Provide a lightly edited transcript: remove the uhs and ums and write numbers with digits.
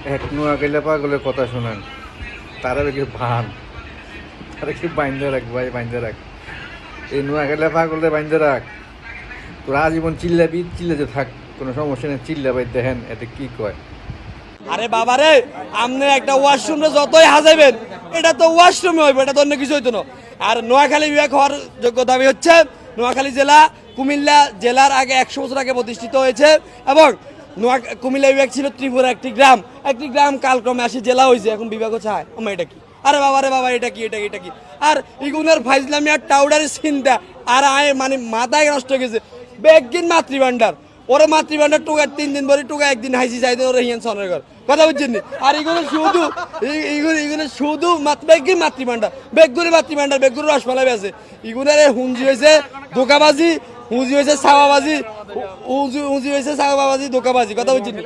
এক নোয়াখালী পাগলের কথা শোনেন, তারা দেখি ভান, তারা কি বাইন্দে রাখ ভাই, বাইন্দে রাখ। এই নোয়াখালী পাগলের বাইন্দে রাখ, তোরা আজীবন চিল্লাবি, চিল্লাতে থাক, কোনো সমস্যা নেই, চিল্লা ভাই দেখেন এতে কি কয়। আরে বাবা রে, আপনি একটা ওয়াশরুমে যতই হাজাইবেন, এটা তো ওয়াশরুমে হইবে, এটা তো অন্য কিছু হইতো না। আর নোয়াখালী বিভাগ হওয়ার যোগ্য দাবি হচ্ছে নোয়াখালী জেলা কুমিল্লা জেলার আগে 100 বছর আগে প্রতিষ্ঠিত হয়েছে এবং কুমিল্লা বিভাগ ছিল ত্রিপুরা একটি গ্রাম কালক্রমে আসি জেলা হয়েছে, এখন বিভাগও চায়। আমার এটা কি? আরে বাবা রে বাবা, এটা কি এটা কি? আর ইগুনের ফাইজলামি আর টাউডারের চিন্তা আর মানে মাথায় নষ্ট হয়ে গেছে। বেগিন মাতৃভান্ডার, ওরে মাতৃভান্ডার টুকা 3 দিন ভরে টুকা একদিন হাইছি যাইতে ওরে হিয়ান সনের ঘর, কথা বুঝছেন? আর এগুলো শুধু বেগিন মাতৃভান্ডার, বেগুনি রসমালাই আছে। এগুলোর হুঞ্জি হয়েছে ধোকাবাজি, হুঁজি হয়েছে সাবাবাজি, হুঁজি হয়েছে সাবাবাজি, ধোকাবাজি, কথা বুঝছেন?